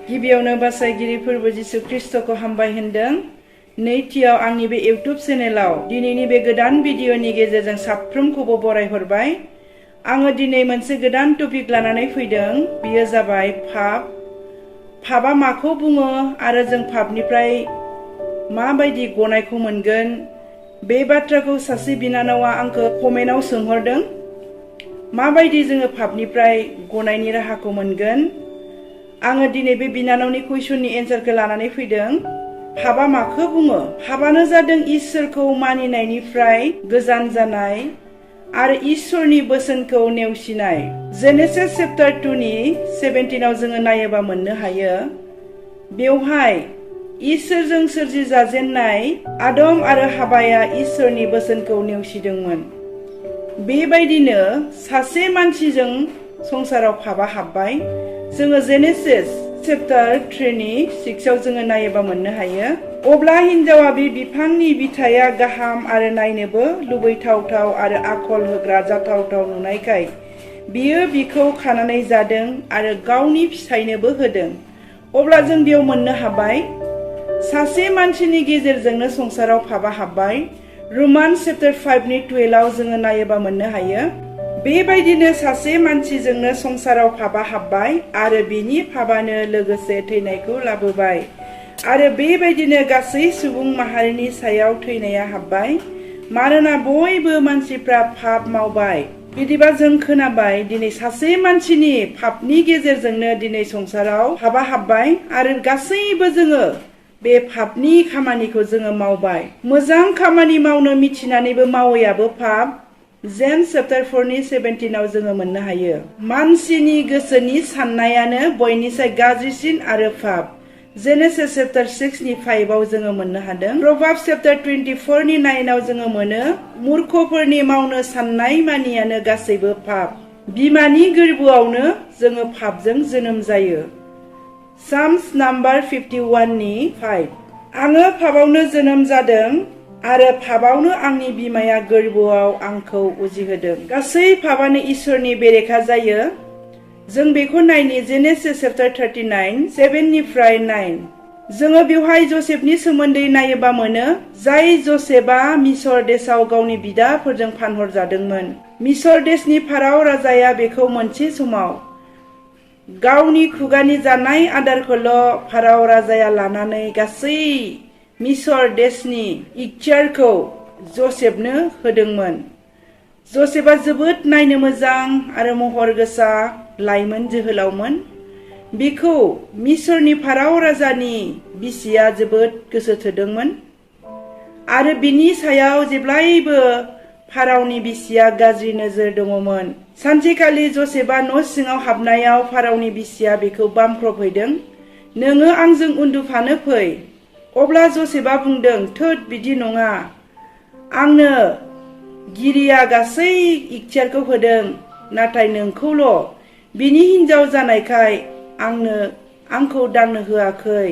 गिबियावनो बासायगिरि फोरबो जिसु ख्रिस्टखौ हामबाय होनदों। नैथियाव आंनि बे इउट्युब चेनेलाव दिनैनि बे गोदान भिडिअनि गेजेरजों साफ्रोमखौबो बरायहरबाय। आङो दिनै मोनसे गोदान टपिक लानानै फैदों। बेयो जाबाय फाब। फाबा माखौ बुङो आरो जों फाबनिफ्राय माबायदि गनायखौ मोनगोन, बे बाथ्राखौ सासे बिनानावा आंखौ कमेन्टआव सोंहरदों। माबायदि जोङो फाबनिफ्राय गनायनि राहाखौ मोनगोन। आङो दिनै बे बिनानावनि कुइसननि एन्सारखौ लानानै फैदों। फाबा माखौ बुङो? फाबानो जादों इसोरखौ मानिनायनिफ्राय गोजान जानाय आरो इसोरनि बोसोनखौ नेवसिनाय। जेनेसिस चैप्टार 2 नि 17 जोङो नायोबा मोननो हायो। बेवहाय इसोरजों सोरजि जाजेननाय आदम आरो हाबाया इसोरनि बोसोनखौ नेवसिदोंमोन। बेबायदिनो सासे मानसिजों संसाराव फाबा हाबबाय। जोङो जेनेसिस चैप्टार 3 नि 6 जोङो नायोबा मोननो हायो। अब्ला हिनजावा बे बिफांनि बिथाइया गाहाम आरो नायनोबो लुबैथावथाव आरो आखल होग्रा जाथावथाव नुनायखाय बियो बिखौ खानानै जादों आरो गावनि फिसायनोबो होदों। अब्ला जों बेयाव मोननो हाबाय सासे मानसिनि गेजेरजोंनो संसाराव फाबा हाबबाय। रमान्स चैप्टार 5 नि 12 जोङो नायोबा मोननो हायो। बेबायदिनो सासे मानसिजोंनो संसाराव फाबा हाबबाय आरो बिनि फाबानो लोगोसे थैनायखौ लाबोबाय आरो बेबायदिनो गासै सुबुं माहारिनि सायाव थैनाया हाबबाय, मानोना बयबो मानसिफ्रा फाब मावबाय। बिदिबा जों खोनाबाय दिनै सासे मानसिनि फाबनि गेजेरजोंनो दिनै संसाराव फाबा हाबबाय आरो गासैबो जोङो बे फाबनि खामानिखौ जोङो मावबाय। मोजां खामानि मावनो मिथिनानैबो मावैयाबो फाब। जेम्स चैप्टार 4 नि 17 जोङो मोननो हायो। मानसिनि गोसोनि साननायानो बयनिसाय गाज्रिसिन आरो फाब। जेनेसिस चैप्टार 6 नि 5 जोङो मोननो हादों। प्रभाब्स चैप्टार 24 नि 9 जोङो मोनो। मूर्खफोरनि मावनो साननाय मानियानो गासैबो फाब। बिमानि गोरबोआवनो जोङो फाबजों जोनोम जायो। साम्स नाम्बार 51 नि 5। आङो फाबावनो जोनोम जादों आरो फाबावनो आंनि बिमाया गोरबोआव आंखौ उजिहोदों। गासै फाबानो इसोरनि बेरेखा जायो। जों बेखौ नायनि जेनेसिस चैप्टार 39 7 निफ्राय 9। जोङो बेवहाय जसेफनि सोमोन्दै नायोबा मोनो, जाय जसेफआ मिसर देशआव गावनि बिदाफोरजों फानहरजादोंमोन। मिसर देशनि फाराव राजाया बेखौ मोनसे समाव गावनि खुगानि जानाय आदारखौल' फाराव राजाया लानानै गासै मिसर देशनि इखथियारखौ जसेफनो होदोंमोन। जसेफआ जोबोद नायनो मोजां आरो महर गोसा लाइमोन जोहोलावमोन। बिखौ मिसरनि फाराव राजानि बिसिया जोबोद गोसो थोदोंमन आरो बिनि सायाव जेब्लायबो फारावनि बिसिया गाज्रि नोजोर दङमोन। सानसेखालि जसेफआ न' सिङाव हाबनायाव फारावनि बिसिया बेखौ बामख्रबहैदों। नोङो आंजों उन्दुफानो फै। अब्ला जसेफआ बुंदों, थोद बिदि नङा। आंनो गिरिया गासै इखथियारखौ होदों, नाथाय नोंखौल' बिनि हिनजाव जानायखाय आंखौ दांनो होआखै।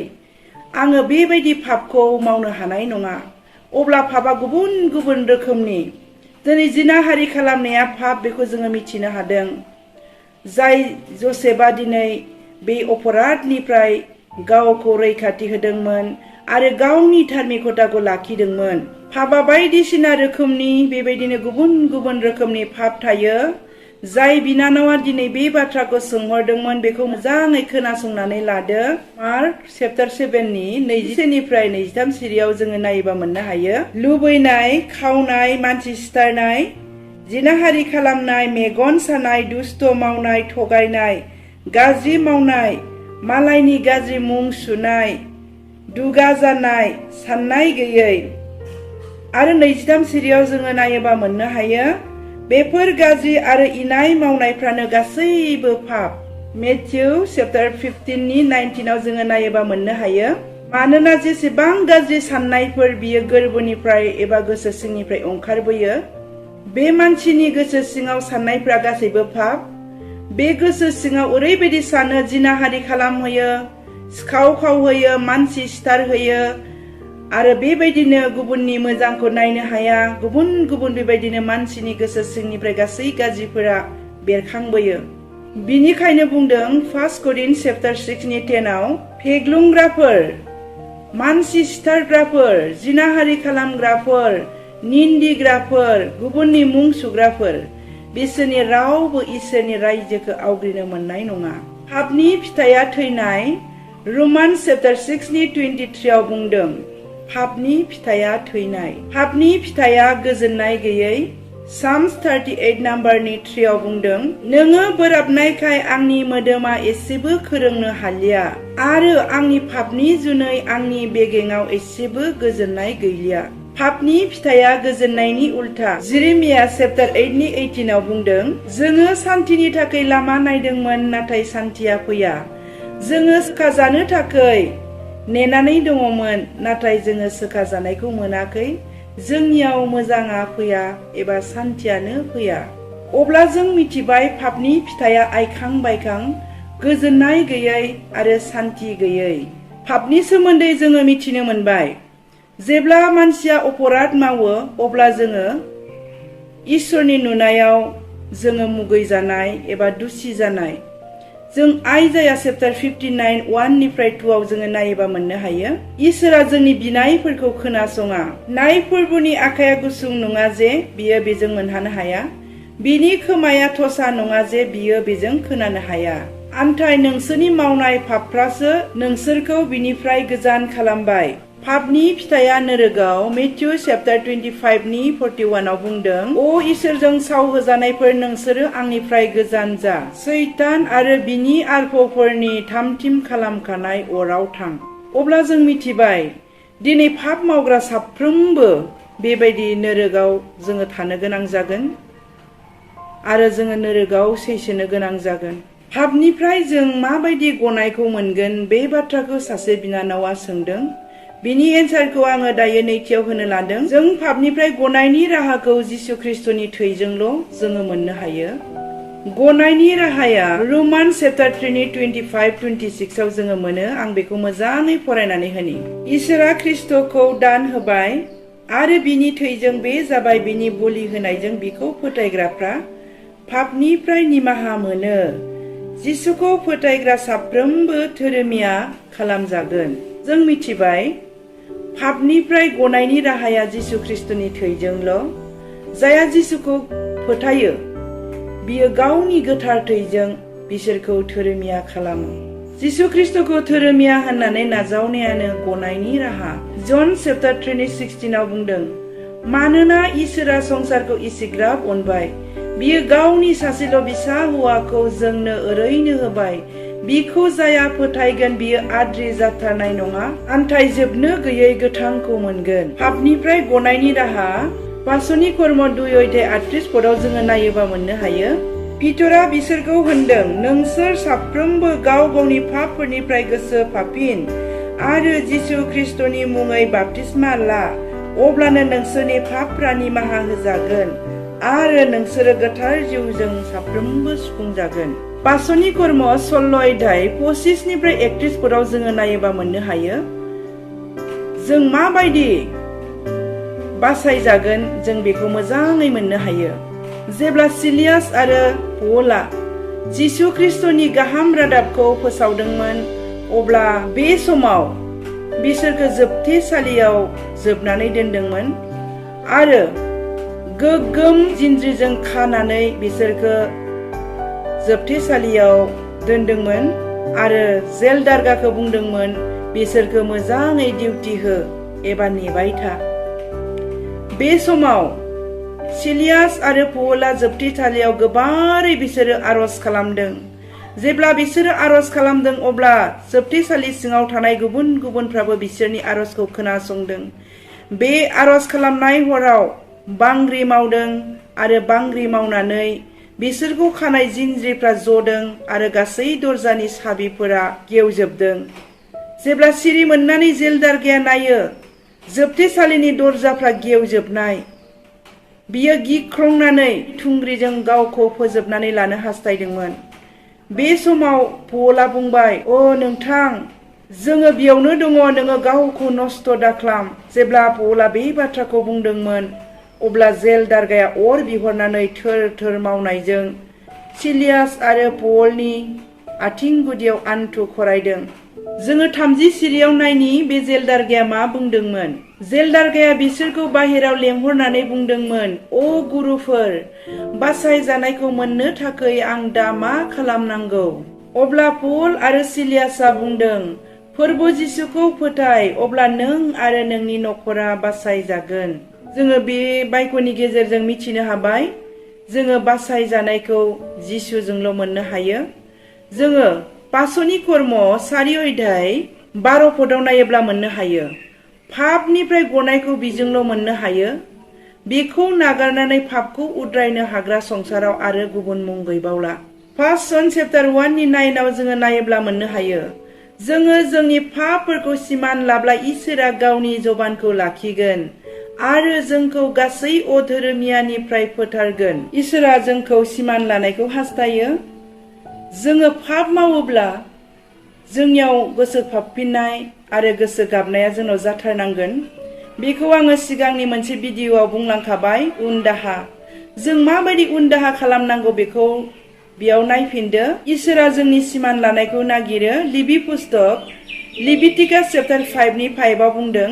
आङो बेबायदि फाबखौ मावनो हानाय नङा। अब्ला फाबा गुबुन गुबुन रोखोमनि। दिनै जिनाहारि खालामनाया फाब, बेखौ जोङो मिथिनो हादों। जाय जसेफआ दिनै बे अपराधनिफ्राय गावखौ रैखाथि होदोंमोन आरो गावनि धार्मिकताखौ लाखिदोंमोन। फाबा बायदिसिना रोखोमनि, बेबायदिनो गुबुन गुबुन रोखोमनि फाब थायो। जाय बिनानावा दिनै बे बाथ्राखौ सोंहरदोंमोन बेखौ मोजाङै खोनासंनानै लादो। मार्क चैप्टार 7 नि 21 निफ्राय 23 सिरियाव जोङो नायोबा मोननो हायो। लुबैनाय, खावनाय, मानसि सिथारनाय, जिनाहारि खालामनाय, मेगन सानाय, दुस्त मावनाय, थगायनाय, गाज्रि मावनाय, मालायनि गाज्रि मुं सुनाय, दुगा जानाय, साननाय गैयै। आरो 23 सिरियाव जोङो नायोबा मोननो हायो, बेफोर गाज्रि आरो इनाय मावनायफ्रानो गासैबो फाब। मेथ्यु चैप्टार 15 नि 19 जोङो नायोबा मोननो हायो। मानोना जेसेबां गाज्रि साननायफोर बियो गोरबोनिफ्राय एबा गोसो सिंनिफ्राय ओंखारबोयो, बे मानसिनि गोसो सिङाव साननायफ्रा गासैबो फाब। बे गोसो सिङाव ओरैबायदि सानो, जिनाहारि खालामहोयो, सिखाव खावहोयो, मानसि सिथारहोयो आरो बेबायदिनो गुबुननि मोजांखौ नायनो हाया। गुबुन गुबुन बेबायदिनो मानसिनि गोसो सिंनिफ्राय गासै गाज्रिफोरा बेरखांबोयो। बिनिखायनो बुंदों 1 Corinthians chapter 6 नि 10 फेग्लुंग्राफोर, मानसि सिथारग्राफोर, जिनाहारि खालामग्राफोर, निन्दिग्राफोर, गुबुननि मुं सुग्राफोर, बिसोरनि रावबो इसोरनि रायजोखौ आवग्रिनो मोननाय नङा। पापनि फिथाइया थैनाय। Romans chapter 6 नि 23 बुंदों पापनि फिथाइया थैनाय। पापनि फिथाइया गोजोननाय गैयै। Psalms 38 नाम्बारनि 3 बुंदों नोङो बोराबनायखाय आंनि मोदोमा एसेबो खोरोंनो हालिया आरो आंनि पापनि जुनै आंनि बेगेङाव एसेबो गोजोननाय गैलिया। पापनि फिथाइया गोजोननायनि उल्था। जेरेमिया चैप्टार 8 नि 18 बुंदों जोङो सान्थिनि थाखाय लामा नायदोंमोन नाथाय सान्थिया फैया। जोङो सोखाजानो थाखाय नेनानै दङमोन नाथाय जोङो सोखाजानायखौ मोनाखै। जोंनियाव मोजाङा फैया एबा सान्थियानो फैया। अब्ला जों मिथिबाय पापनि फिथाइया आइखां बायखां, गोजोननाय गैयै आरो सान्थि गैयै। पापनि सोमोन्दै जोङो मिथिनो मोनबाय। जेब्ला मानसिया अपराध मावो अब्ला जोङो इसोरनि नुनायाव जोङो मुगै जानाय एबा दुसि जानाय। जों आइजाया चैप्टार 59 1 निफ्राय 2 आव जोङो नायोबा मोननो हायो। इसोरा जोंनि बिनायफोरखौ खोनासङा। नाय फोरबोनि आखाया गुसुं नङा जे बियो बेजों मोनहानो हाया, बिनि खोमाया थसा नङा जे बियो बेजों खोनानो हाया। आन्थाय नोंसोरनि मावनाय पापफ्रासो नोंसोरखौ बिनिफ्राय गोजान खालामबाय। पापनि फिथाइया नोरोगाव। मेथ्यु चैप्टार 25 नि 41 आव बुंदों अ इसोरजों सावहोजानायफोर नोंसोरो आंनिफ्राय गोजान जा, सैतान आरो बिनि आरफफोरनि थामथिम खालामखानाय अराव थां। अब्ला जों मिथिबाय दिनै पाप मावग्रा साफ्रोमबो बेबायदि नोरोगाव जोङो थानो गोनां जागोन आरो जोङो नोरोगाव सैसोनो गोनां जागोन। पापनिफ्राय जों माबायदि गनायखौ मोनगोन बे बाथ्राखौ सासे बिनानावा सोंदों। बिनि एन्सारखौ आङो दायो नैथियाव होनो लादों। जों पापनिफ्राय गनायनि राहाखौ जिसु ख्रिस्टनि थैजोंल' जोङो मोननो हायो। गनायनि राहाया रोमान चैप्टार 3 नि 25-26 आव जोङो मोनो। आं बेखौ मोजाङै फरायनानै होनि। इसोरा ख्रिस्टखौ दान होबाय आरो बिनि थैजों बे जाबाय बिनि बलि होनायजों बिखौ फोथायग्राफ्रा पापनिफ्राय निमाहा मोनो। जिसुखौ फोथायग्रा साफ्रोमबो धोरोमिया खालामजागोन। जों मिथिबाय पापनिफ्राय गनायनि राहाया जिसु ख्रिस्टनि थैजोंल'। जायहा जिसुखौ फोथायो बियो गावनि गोथार थैजों बिसोरखौ धोरोमिया खालामो। जिसु ख्रिस्टखौ धोरोमिया होननानै नाजावनायानो गनायनि राहा। जन चैप्टार 3 नि 16 आव बुंदों मानोना इसोरा संसारखौ इसिग्राब अनबाय, बियो गावनि सासेल' बिसा हौवाखौ जोंनो ओरैनो होबाय, बिखौ जाया फोथायगोन बियो आद्रि जाथारनाय नङा, आन्थाय जोबनो गैयै गोथांखौ मोनगोन। पापनिफ्राय गनायनि राहा पासनि कर्म 2:38 पदआव जोङो नायोबा मोननो हायो। पितरा बिसोरखौ होनदों नोंसोर साफ्रोमबो गाव गावनि पापफोरनिफ्राय गोसो फाफिन आरो जिसु ख्रिस्टनि मुङै बाप्तिस्मा ला, अब्लानो नोंसोरनि पापफ्रा निमाहा होजागोन आरो नोंसोरो गोथार जिउजों साफ्रोमबो सुफुंजागोन। पासनि कर्म 16:25 निफ्राय 31 पदआव जोङो नायोबा मोननो हायो। जों माबायदि बासायजागोन जों बेखौ मोजाङै मोननो हायो। जेब्ला सिलियास आरो पौला जिसु ख्रिस्टनि गाहाम रादाबखौ फोसावदोंमोन अब्ला बे समाव बिसोरखौ जोबथेसालियाव जोबनानै दोनदोंमोन आरो गोग्गोम जिनज्रिजों खानानै बिसोरखौ जोबथेसालियाव दोनदोंमोन आरो जेल दारगाखौ बुंदोंमोन बिसोरखौ मोजाङै डिउटि हो एबा नेबाय था। बे समाव सिलियास आरो पौला जोबथेसालियाव गोबारै बिसोरो आरज खालामदों। जेब्ला बिसोरो आरज खालामदों अब्ला जोबथेसालि सिङाव थानाय गुबुन गुबुनफ्राबो बिसोरनि आरजखौ खोनासंदों। बे आरज खालामनाय हराव बांग्रि मावदों आरो बांग्रि मावनानै बिसोरखौ खानाय जिनज्रिफ्रा जदों आरो गासै दरजानि साबिफोरा गेवजोबदों। जेब्ला सिरि मोननानै जेलदारगाया नायो जोबथेसालिनि दरजाफ्रा गेवजोबनाय, बियो गिख्रंनानै थुंग्रिजों गावखौ फोजोबनानै लानो हास्थायदोंमोन। बे समाव पौला बुंबाय अ नोंथां जोङो बेयावनो दङ, नोङो गावखौ नस्थ' दाख्लाम। जेब्ला पौला बे बाथ्राखौ बुंदोंमोन अब्ला जेल दारगाया अर बिहरनानै थोर थोर मावनायजों सिलियास आरो पलनि आथिं गुदियाव आन्थु खरायदों। जोङो 30 सिरियाव नायनि बे जेलदारगाया मा बुंदोंमोन। जेलदारगाया बिसोरखौ बाहेराव लेंहरनानै बुंदोंमोन, "अ गुरुफोर, बासाय जानायखौ मोननो थाखाय आं दा मा खालामनांगौ?" अब्ला पल आरो सिलियासआ बुंदों, "फोरबो जिसुखौ फोथाय, अब्ला नों आरो नोंनि नखरा बासाय जागोन।" जोङो बे बाइकनि गेजेरजों मिथिनो हाबाय, जोङो बासाय जानायखौ जिसुजोंल' मोननो हायो। जोङो पासनि कर्म 4 अध्याय 12 पदआव नायोब्ला मोननो हायो। पापनिफ्राय गनायखौ बिजोंल' मोननो हायो। बेखौ नागारनानै पापखौ उद्रायनो हाग्रा संसाराव आरो गुबुन मुं गैबावला। 1 सन चेप्टार 1 नि 9 आव जोङो नायोब्ला मोननो हायो, जोङो जोंनि पापफोरखौ सिमान लाब्ला इसोरा गावनि जबानखौ लाखिगोन आरो जोंखौ गासै अधोरोमियानिफ्राय फोथारगोन। इसोरा जोंखौ सिमान लानायखौ हास्थायो। जोङो पाप मावोब्ला जोंनियाव गोसो फाबफिननाय आरो गोसो गाबनाया जोंनाव जाथारनांगोन। बेखौ आङो सिगांनि मोनसे भिडिअआव बुंलांखाबाय, उन दाहा। जों माबायदि उन दाहा खालामनांगौ बेखौ बेयाव नायफिनदो। इसोरा जोंनि सिमान लानायखौ नागिरो। लिभि पुस्तक लिभिटिकास चेप्टार 5 नि 5 आव बुंदों,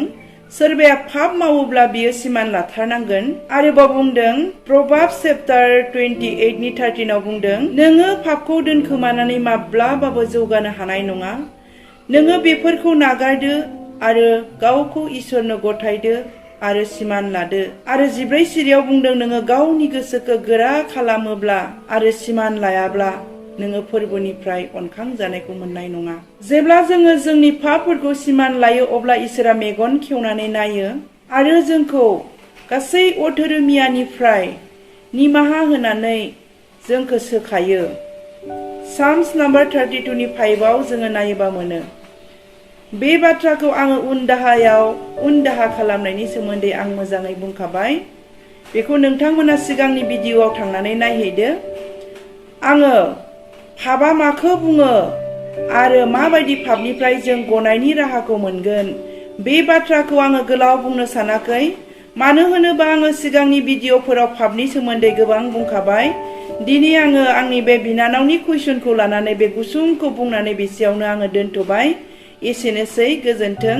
सोरबाया पाप मावोब्ला बियो सिमान लाथारनांगोन। आरोबाव बुंदों, प्रभाब्स चेप्टार 28 नि 13 आव बुंदों, नोङो पापखौ दोनखोमानानै माब्लाबाबो जौगानो हानाय नङा। नोङो बेफोरखौ नागारदो आरो गावखौ इसोरनो गथायदो आरो सिमान लादो। आरो 14 सिरियाव बुंदों, नोङो गावनि गोसोखौ गोरा खालामोब्ला आरो सिमान लायाब्ला नोङो फोरबोनिफ्राय अनखां जानायखौ मोननाय नङा। जेब्ला जोङो जोंनि पापफोरखौ सिमान लायो, अब्ला इसोरा मेगन खेवनानै नायो आरो जोंखौ गासै अधोरोमियानिफ्राय निमाहा होनानै जोंखौ सोखायो। साम्स नाम्बार 32 नि 5 आव जोङो नायोबा मोनो। बे बाथ्राखौ आङो उन दाहा खालामनायनि सोमोन्दै आं मोजाङै बुंखाबाय। बेखौ नोंथांमोना सिगांनि भिडिअआव थांनानै नायहैदो। आङो पापआ माखौ बुङो आरो माबायदि पापनिफ्राय जों गनायनि राहाखौ मोनगोन, बे बाथ्राखौ आङो गोलाव बुंनो सानाखै। मानो होनोबा आङो सिगांनि भिडिअफोराव पापनि सोमोन्दै गोबां बुंखाबाय। दिनै आङो आंनि बे बिनानावनि कुइसनखौ लानानै बे गुसुंखौ बुंनानै बेसेयावनो आङो दोनथ'बाय। एसेनोसै, गोजोन्थों।